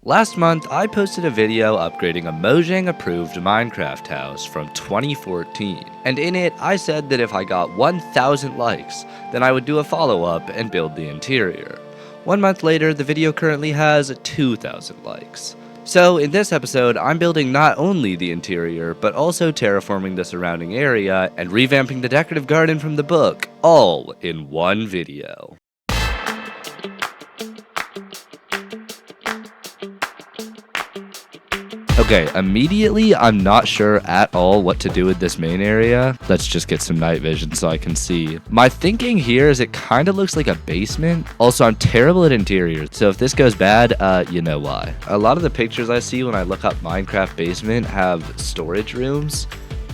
Last month, I posted a video upgrading a Mojang approved Minecraft house from 2014. And in it, I said that if I got 1,000 likes, then I would do a follow-up and build the interior. 1 month later, the video currently has 2,000 likes. So in this episode, I'm building not only the interior, but also terraforming the surrounding area and revamping the decorative garden from the book, all in one video. Okay, immediately, I'm not sure at all what to do with this main area. Let's just get some night vision so I can see. My thinking here is it kind of looks like a basement. Also, I'm terrible at interiors, so if this goes bad, you know why. A lot of the pictures I see when I look up Minecraft basement have storage rooms.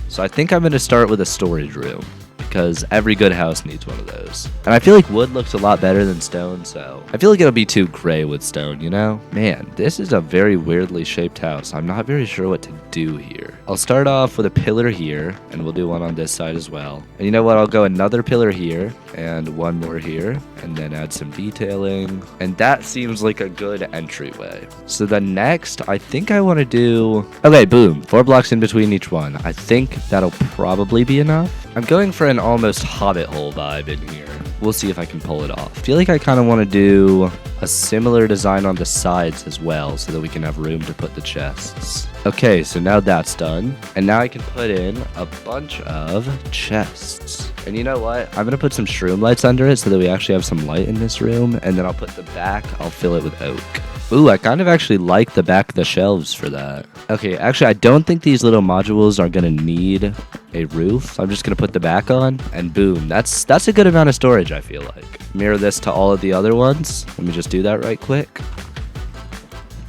So I think I'm going to start with a storage room, because every good house needs one of those. And I feel like wood looks a lot better than stone, so I feel like it'll be too gray with stone, you know? Man, this is a very weirdly shaped house. I'm not very sure what to do here. I'll start off with a pillar here, and we'll do one on this side as well. And you know what? I'll go another pillar here, and one more here, and then add some detailing. And that seems like a good entryway. So then next, I think I want to do... Okay, boom. 4 blocks in between each one. I think that'll probably be enough. I'm going for an almost hobbit hole vibe in here. We'll see if I can pull it off. I feel like I kind of want to do a similar design on the sides as well so that we can have room to put the chests. Okay, so now that's done. And now I can put in a bunch of chests. And you know what? I'm going to put some shroom lights under it so that we actually have some light in this room. And then I'll put the back, I'll fill it with oak. Ooh, I kind of actually like the back of the shelves for that. Okay, actually, I don't think these little modules are going to need a roof. So I'm just going to put the back on, and boom. That's a good amount of storage, I feel like. Mirror this to all of the other ones. Let me just do that right quick.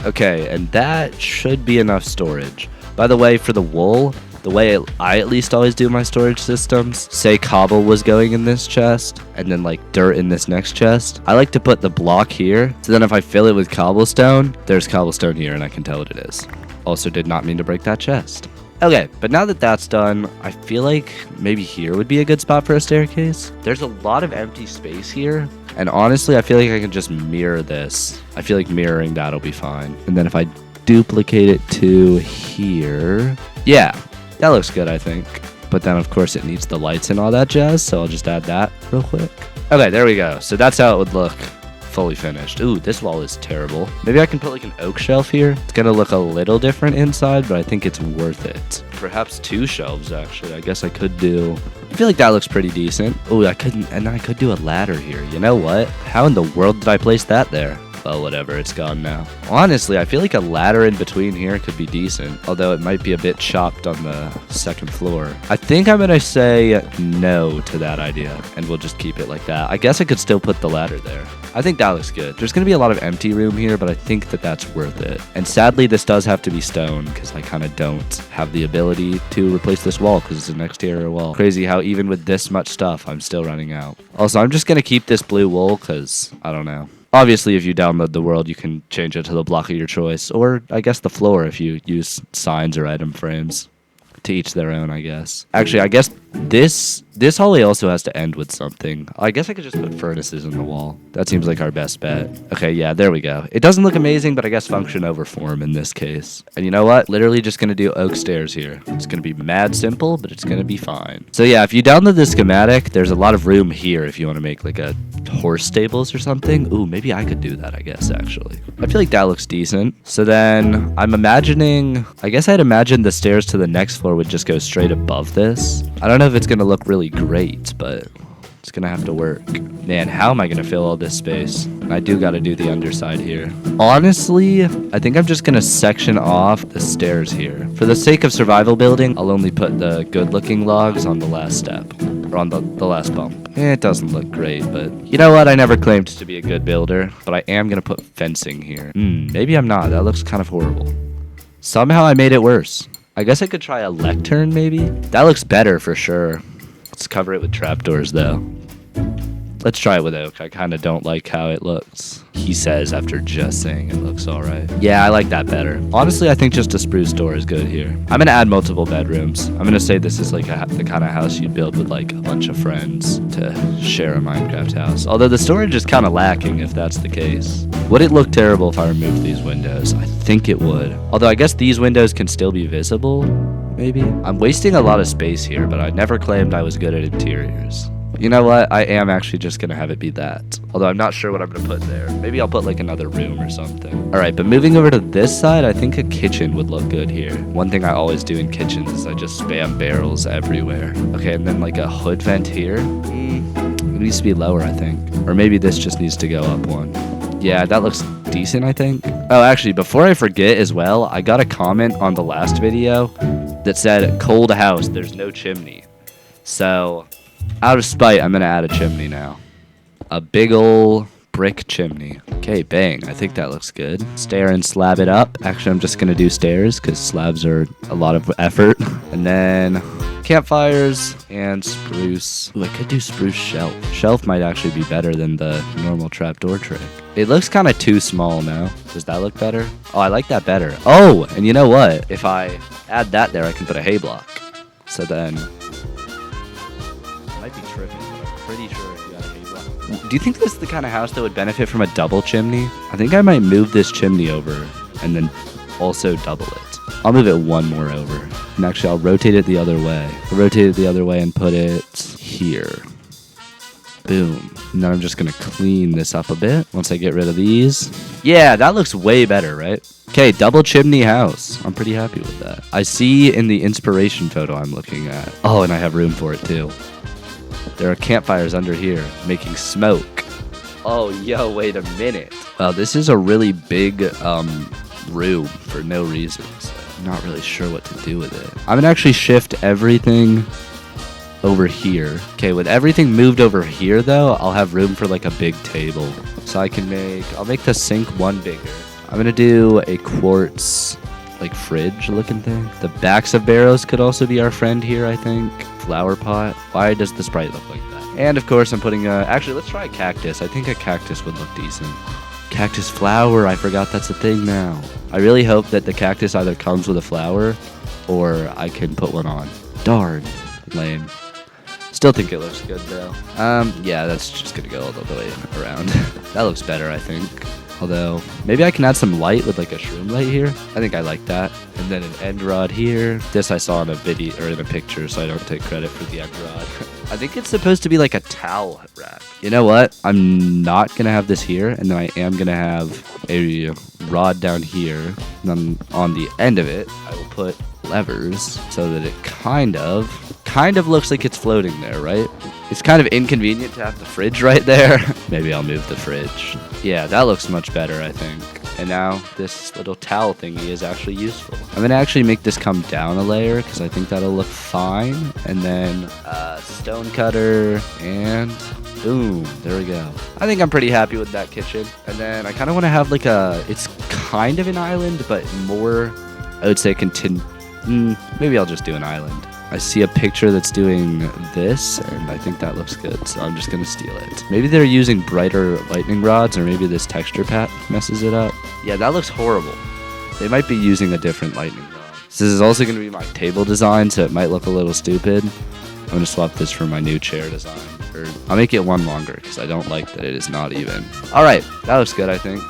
Okay, and that should be enough storage. By the way, for the wool, the way I at least always do my storage systems, say cobble was going in this chest, and then like dirt in this next chest, I like to put the block here, so then if I fill it with cobblestone, there's cobblestone here and I can tell what it is. Also did not mean to break that chest. Okay, but now that that's done, I feel like maybe here would be a good spot for a staircase. There's a lot of empty space here, and honestly, I feel like I can just mirror this. I feel like mirroring that'll be fine. And then if I duplicate it to here, yeah. That looks good, I think. But then, of course, it needs the lights and all that jazz, so I'll just add that real quick. Okay, there we go. So that's how it would look fully finished. Ooh, this wall is terrible. Maybe I can put like an oak shelf here. It's gonna look a little different inside, but I think it's worth it. Perhaps 2 shelves, actually. I guess I could do... I feel like that looks pretty decent. Ooh, I could do a ladder here. You know what? How in the world did I place that there? Well, whatever, it's gone now. Honestly, I feel like a ladder in between here could be decent, although it might be a bit chopped on the second floor. I think I'm gonna say no to that idea, and we'll just keep it like that. I guess I could still put the ladder there. I think that looks good. There's gonna be a lot of empty room here, but I think that that's worth it. And sadly, this does have to be stone, because I kind of don't have the ability to replace this wall, because it's an exterior wall. Crazy how even with this much stuff, I'm still running out. Also, I'm just gonna keep this blue wool, because I don't know. Obviously, if you download the world, you can change it to the block of your choice, or I guess the floor if you use signs or item frames. To each their own, I guess. Actually, I guess this hallway also has to end with something. I guess I could just put furnaces in the wall. That seems like our best bet. Okay, yeah, there we go. It doesn't look amazing, but I guess function over form in this case. And you know what? Literally just gonna do oak stairs here. It's gonna be mad simple, but it's gonna be fine. So yeah, if you download the schematic, there's a lot of room here if you want to make like a horse stables or something. Ooh, maybe I could do that, I guess, actually. I feel like that looks decent. So then I'm imagining, I guess I'd imagine the stairs to the next floor would just go straight above this. I don't know if it's gonna look really great, but it's gonna have to work. Man, how am I gonna fill all this space? I do gotta do the underside here. Honestly, I think I'm just gonna section off the stairs here. For the sake of survival building, I'll only put the good looking logs on the last step, or on the last bump. It doesn't look great, but you know what? I never claimed to be a good builder, but I am gonna put fencing here. Maybe I'm not. That looks kind of horrible. Somehow I made it worse. I guess I could try a lectern, maybe? That looks better for sure. Let's cover it with trapdoors, though. Let's try it with oak. I kind of don't like how it looks. He says after just saying it looks alright. Yeah, I like that better. Honestly, I think just a spruce door is good here. I'm gonna add multiple bedrooms. I'm gonna say this is like the kind of house you'd build with like a bunch of friends to share a Minecraft house. Although the storage is kind of lacking if that's the case. Would it look terrible if I removed these windows? I think it would. Although I guess these windows can still be visible, maybe? I'm wasting a lot of space here, but I never claimed I was good at interiors. You know what? I am actually just going to have it be that. Although I'm not sure what I'm going to put there. Maybe I'll put like another room or something. All right, but moving over to this side, I think a kitchen would look good here. One thing I always do in kitchens is I just spam barrels everywhere. Okay, and then like a hood vent here. It needs to be lower, I think. Or maybe this just needs to go up one. Yeah, that looks decent, I think. Oh, actually, before I forget as well, I got a comment on the last video that said, cold house, there's no chimney. So, out of spite, I'm going to add a chimney now. A big ol' brick chimney. Okay, bang. I think that looks good. Stair and slab it up. Actually, I'm just going to do stairs because slabs are a lot of effort. And then campfires and spruce. Ooh, I could do spruce shelf. Shelf might actually be better than the normal trapdoor trick. It looks kind of too small now. Does that look better? Oh, I like that better. Oh, and you know what? If I add that there, I can put a hay block. So then... I might be tripping, but I'm pretty sure if you got a hay block. Do you think this is the kind of house that would benefit from a double chimney? I think I might move this chimney over and then also double it. I'll move it one more over. And actually, I'll rotate it the other way. I'll rotate it the other way and put it here. Boom. And then I'm just going to clean this up a bit once I get rid of these. Yeah, that looks way better, right? Okay, double chimney house. I'm pretty happy with that. I see in the inspiration photo I'm looking at. Oh, and I have room for it too. There are campfires under here making smoke. Oh, yo, wait a minute. Wow, this is a really big room for no reason. So I'm not really sure what to do with it. I'm going to actually shift everything over here. Okay, with everything moved over here though, I'll have room for like a big table. So I'll make the sink one bigger. I'm gonna do a quartz like fridge looking thing. The backs of barrels could also be our friend here, I think. Flower pot. Why does the sprite look like that? And of course I'm putting actually let's try a cactus. I think a cactus would look decent. Cactus flower, I forgot that's a thing now. I really hope that the cactus either comes with a flower or I can put one on. Darn. Lame. Still think it looks good though. Yeah, that's just gonna go all the way around. That looks better, I think. Although, maybe I can add some light with like a shroom light here. I think I like that. And then an end rod here. This I saw in a video or in a picture, so I don't take credit for the end rod. I think it's supposed to be like a towel rack. You know what? I'm not gonna have this here, and then I am gonna have a rod down here. And then on the end of it, I will put levers so that it kind of looks like it's floating there, right? It's kind of inconvenient to have the fridge right there. Maybe I'll move the fridge. Yeah, that looks much better, I think. And now this little towel thingy is actually useful. I'm gonna actually make this come down a layer because I think that'll look fine. And then stone cutter and boom, there we go. I think I'm pretty happy with that kitchen. And then I kind of want to have like it's kind of an island, but more, I would say maybe I'll just do an island. I see a picture that's doing this, and I think that looks good, so I'm just going to steal it. Maybe they're using brighter lightning rods, or maybe this texture pack messes it up. Yeah, that looks horrible. They might be using a different lightning rod. So this is also going to be my table design, so it might look a little stupid. I'm going to swap this for my new chair design. Or I'll make it one longer, because I don't like that it is not even. Alright, that looks good, I think.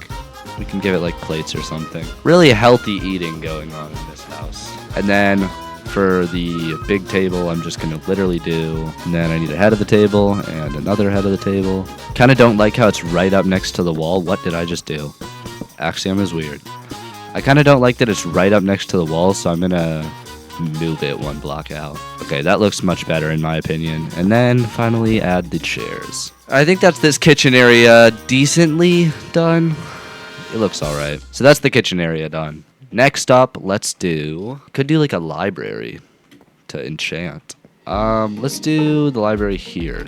We can give it like plates or something. Really healthy eating going on in this house. And then for the big table, I'm just going to literally do, and then I need a head of the table and another head of the table. Kind of don't like how it's right up next to the wall. What did I just do? Axiom is weird. I kind of don't like that it's right up next to the wall, so I'm going to move it one block out. Okay, that looks much better in my opinion. And then finally add the chairs. I think that's this kitchen area decently done. It looks all right. So that's the kitchen area done. Next up, could do like a library to enchant. Let's do the library here.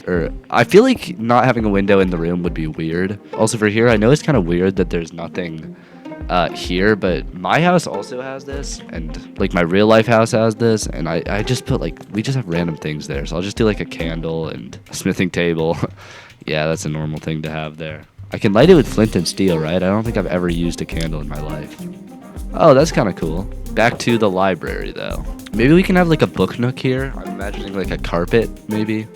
I feel like not having a window in the room would be weird. Also for here, I know it's kind of weird that there's nothing here, but my house also has this, and like my real life house has this, and I just put we just have random things there. So I'll just do like a candle and a smithing table. Yeah, that's a normal thing to have there. I can light it with flint and steel, right? I don't think I've ever used a candle in my life. Oh, that's kind of cool. Back to the library, though. Maybe we can have, like, a book nook here. I'm imagining, like, a carpet, maybe.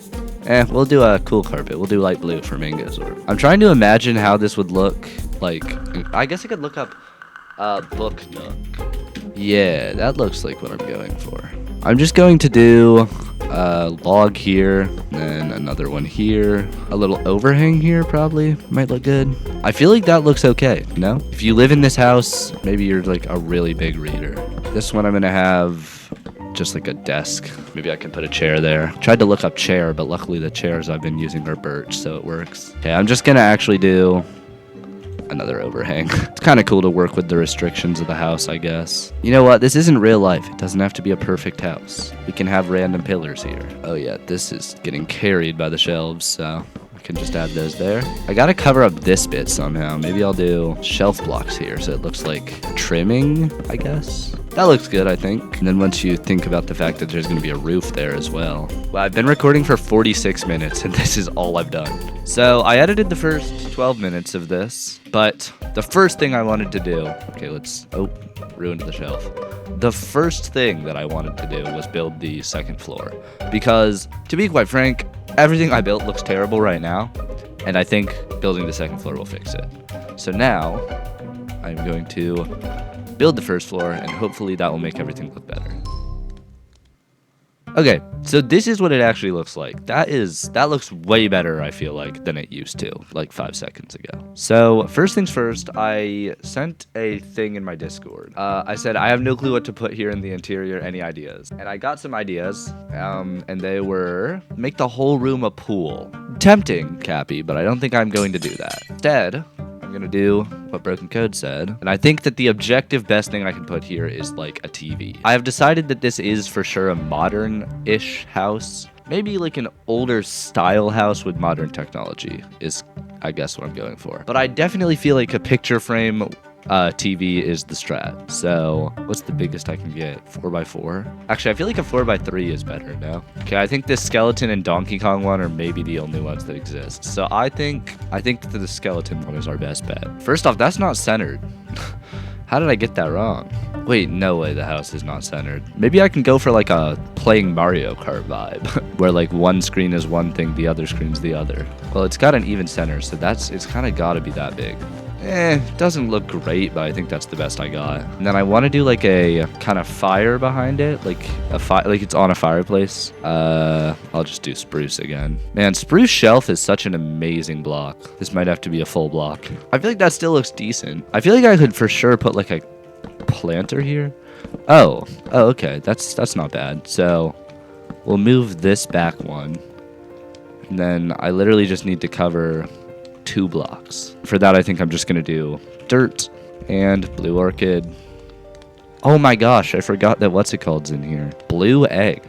We'll do a cool carpet. We'll do light blue for Mango's orb. I'm trying to imagine how this would look like. I guess I could look up book nook. Yeah, that looks like what I'm going for. I'm just going to do a log here, then another one here, a little overhang here probably might look good. I feel like that looks okay, no? If you live in this house, maybe you're like a really big reader. This one I'm gonna have just like a desk. Maybe I can put a chair there. Tried to look up chair, but luckily the chairs I've been using are birch, so it works. Okay, I'm just gonna actually do another overhang. It's kind of cool to work with the restrictions of the house, I guess. You know what? This isn't real life. It doesn't have to be a perfect house. We can have random pillars here. Oh yeah, this is getting carried by the shelves, so I can just add those there. I gotta cover up this bit somehow. Maybe I'll do shelf blocks here so it looks like trimming, I guess. That looks good, I think. And then once you think about the fact that there's gonna be a roof there as well. Well, I've been recording for 46 minutes and this is all I've done. So I edited the first 12 minutes of this, but the first thing I wanted to do, okay, ruined the shelf. The first thing that I wanted to do was build the second floor because, to be quite frank, everything I built looks terrible right now, and I think building the second floor will fix it. So now I'm going to build the first floor, and hopefully that will make everything look better. Okay, so this is what it actually looks like. That looks way better, I feel like, than it used to, like 5 seconds ago. So, first things first, I sent a thing in my Discord. I said, I have no clue what to put here in the interior, any ideas? And I got some ideas, and they were, make the whole room a pool. Tempting, Cappy, but I don't think I'm going to do that. Instead, I'm gonna do what Broken Code said, and I think that the objective best thing I can put here is like a TV. I have decided that this is for sure a modern-ish house. Maybe like an older style house with modern technology is, I guess, what I'm going for. But I definitely feel like a picture frame TV is the strat. So what's the biggest I can get? 4x4? Actually, I feel like a 4x3 is better now. Okay, I think this skeleton and Donkey Kong one are maybe the only ones that exist. So I think that the skeleton one is our best bet. First off, that's not centered. How did I get that wrong? Wait, no way the house is not centered. Maybe I can go for like a playing Mario Kart vibe, where like one screen is one thing, the other screen's the other. Well, it's got an even center, so it's kind of gotta be that big. Doesn't look great, but I think that's the best I got. And then I want to do like a kind of fire behind it, like it's on a fireplace. I'll just do spruce again. Man, spruce shelf is such an amazing block. This might have to be a full block. I feel like that still looks decent. I feel like I could for sure put like a planter here. Oh, okay, that's not bad. So we'll move this back one, and then I literally just need to cover 2 blocks. For that, I think I'm just gonna do dirt and blue orchid. Oh my gosh, I forgot that what's it called's in here. Blue egg.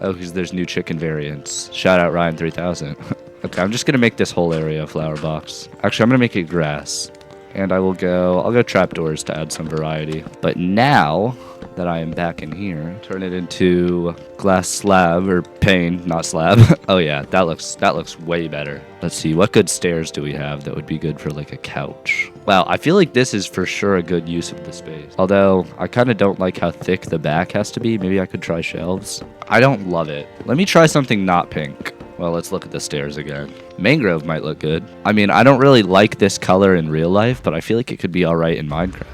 Oh, because there's new chicken variants. Shout out Ryan 3000. Okay, I'm just gonna make this whole area a flower box. Actually, I'm gonna make it grass. And I'll go trapdoors to add some variety. But now that I am back in here, turn it into glass slab or pane, not slab. Oh yeah, that looks way better. Let's see, what good stairs do we have that would be good for like a couch? Wow, I feel like this is for sure a good use of the space. Although I kind of don't like how thick the back has to be. Maybe I could try shelves. I don't love it. Let me try something not pink. Well, let's look at the stairs again. Mangrove might look good. I mean, I don't really like this color in real life, but I feel like it could be all right in Minecraft.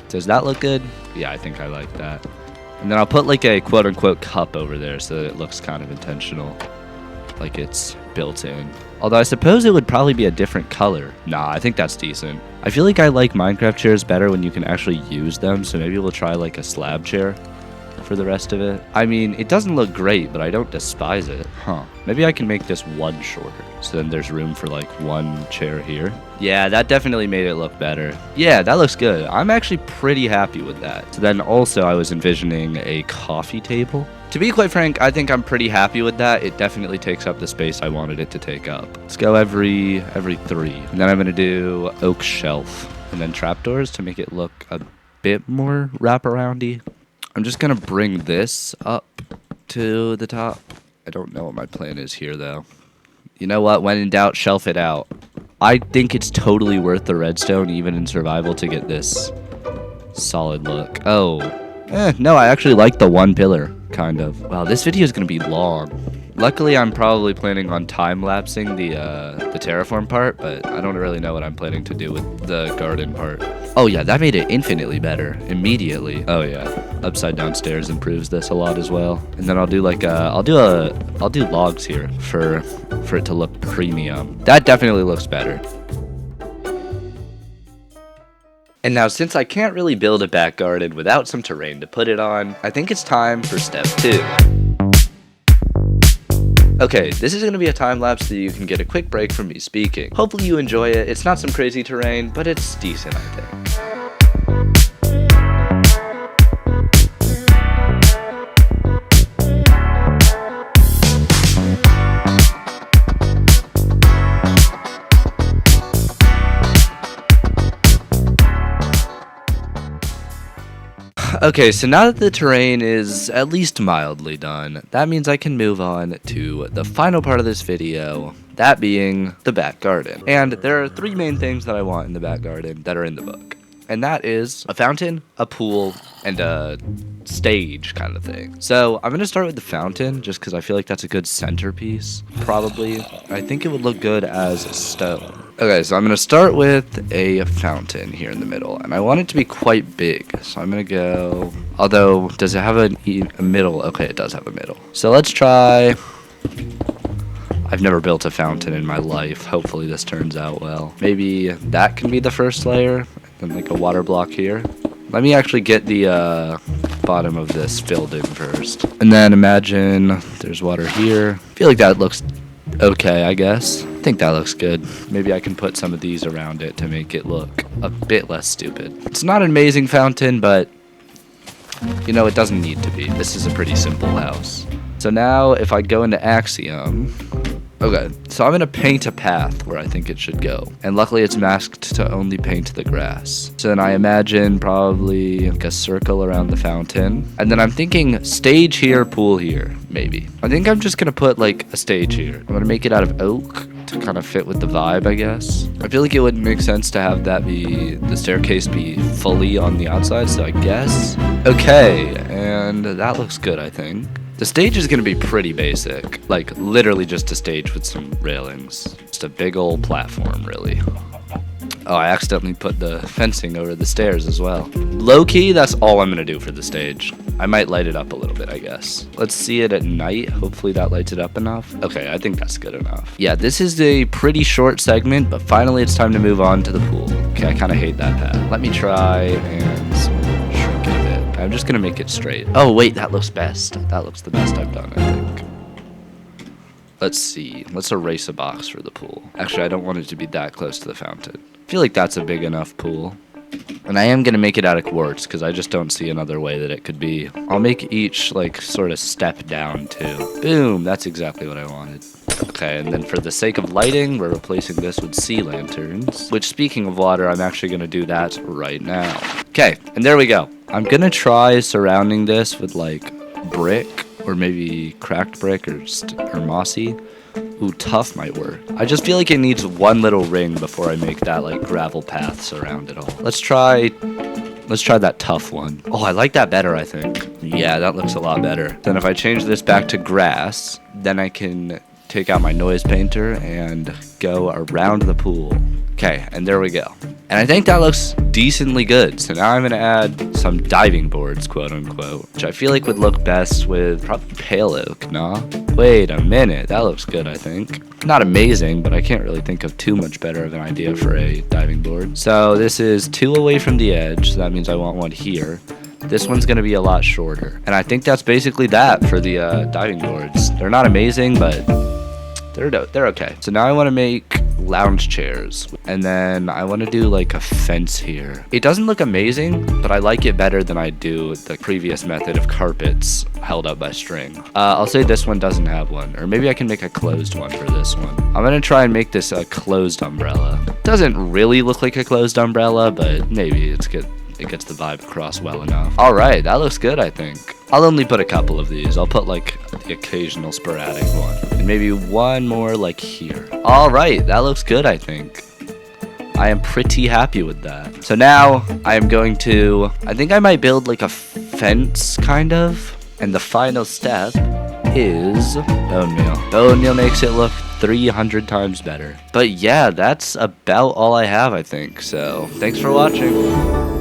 Does that look good? Yeah, I think I like that. And then I'll put like a quote-unquote cup over there so that it looks kind of intentional. Like it's built in. Although I suppose it would probably be a different color. Nah, I think that's decent. I feel like I like Minecraft chairs better when you can actually use them, so maybe we'll try like a slab chair for the rest of it. I mean, it doesn't look great, but I don't despise it. Maybe I can make this one shorter, so then there's room for like one chair here. Yeah, that definitely made it look better. Yeah, that looks good. I'm actually pretty happy with that. So then also I was envisioning a coffee table. To be quite frank, I think I'm pretty happy with that. It definitely takes up the space I wanted it to take up. Let's go every 3. And then I'm gonna do oak shelf and then trapdoors to make it look a bit more wraparoundy. I'm just gonna bring this up to the top. I don't know what my plan is here though. You know what? When in doubt, shelf it out. I think it's totally worth the redstone, even in survival, to get this solid look. Oh, no, I actually like the one pillar, kind of. Wow, this video is gonna be long. Luckily, I'm probably planning on time-lapsing the terraform part, but I don't really know what I'm planning to do with the garden part. Oh yeah, that made it infinitely better immediately. Oh yeah, upside down stairs improves this a lot as well. And then I'll do like I'll do logs here for it to look premium. That definitely looks better. And now, since I can't really build a back garden without some terrain to put it on, I think it's time for step 2. Okay, this is going to be a time lapse so you can get a quick break from me speaking. Hopefully you enjoy it. It's not some crazy terrain, but it's decent, I think. Okay, so now that the terrain is at least mildly done, that means I can move on to the final part of this video, that being the back garden. And there are 3 main things that I want in the back garden that are in the book. And that is a fountain, a pool, and a stage kind of thing. So I'm going to start with the fountain just because I feel like that's a good centerpiece, probably. I think it would look good as stone. Okay, so I'm going to start with a fountain here in the middle, and I want it to be quite big. So I'm going to go, although, does it have a middle? Okay, it does have a middle. So let's try, I've never built a fountain in my life. Hopefully this turns out well. Maybe that can be the first layer, and like a water block here. Let me actually get the bottom of this filled in first. And then imagine there's water here. I feel like that looks okay, I guess. I think that looks good. Maybe I can put some of these around it to make it look a bit less stupid. It's not an amazing fountain, but you know, it doesn't need to be. This is a pretty simple house. So now if I go into Axiom, okay, so I'm gonna paint a path where I think it should go. And luckily it's masked to only paint the grass. So then I imagine probably like a circle around the fountain. And then I'm thinking stage here, pool here, maybe. I think I'm just gonna put like a stage here. I'm gonna make it out of oak to kind of fit with the vibe, I guess. I feel like it wouldn't make sense to have that be, the staircase be fully on the outside, so I guess. Okay, and that looks good, I think. The stage is going to be pretty basic, like literally just a stage with some railings. Just a big old platform, really. Oh, I accidentally put the fencing over the stairs as well. Low-key, that's all I'm going to do for the stage. I might light it up a little bit, I guess. Let's see it at night. Hopefully that lights it up enough. Okay, I think that's good enough. Yeah, this is a pretty short segment, but finally it's time to move on to the pool. Okay, I kind of hate that path. Let me try and shrink it a bit. I'm just gonna make it straight. Oh wait, that looks best. That looks the best I've done, I think. Let's see. Let's erase a box for the pool. Actually, I don't want it to be that close to the fountain. I feel like that's a big enough pool. And I am gonna make it out of quartz because I just don't see another way that it could be. I'll make each like sort of step down too. Boom, that's exactly what I wanted. Okay, and then for the sake of lighting, we're replacing this with sea lanterns. Which, speaking of water, I'm actually gonna do that right now. Okay, and there we go. I'm gonna try surrounding this with like brick or maybe cracked brick or mossy. Ooh, tough might work. I just feel like it needs one little ring before I make that like gravel path surround it all. Let's try that tough one. Oh, I like that better, I think. Yeah, that looks a lot better. Then if I change this back to grass, then I can take out my noise painter and go around the pool. Okay, and there we go. And I think that looks decently good. So now I'm gonna add some diving boards, quote unquote, which I feel like would look best with probably pale oak, nah? Wait a minute, that looks good, I think. Not amazing, but I can't really think of too much better of an idea for a diving board. So this is 2 away from the edge, so that means I want one here. This one's gonna be a lot shorter. And I think that's basically that for the diving boards. They're not amazing, but they're okay. So now I wanna make lounge chairs, and then I want to do like a fence here. It doesn't look amazing, but I like it better than I do the previous method of carpets held up by string. I'll say this one doesn't have one, or maybe I can make a closed one for this one. I'm gonna try and make this a closed umbrella. Doesn't really look like a closed umbrella, but maybe it's good. It gets the vibe across well enough. All right, that looks good, I think. I'll only put a couple of these. I'll put like the occasional sporadic one. And maybe one more like here. All right, that looks good, I think. I am pretty happy with that. So now I am going to, I think I might build like a fence kind of. And the final step is bone meal. Bone meal makes it look 300 times better. But yeah, that's about all I have, I think. So thanks for watching.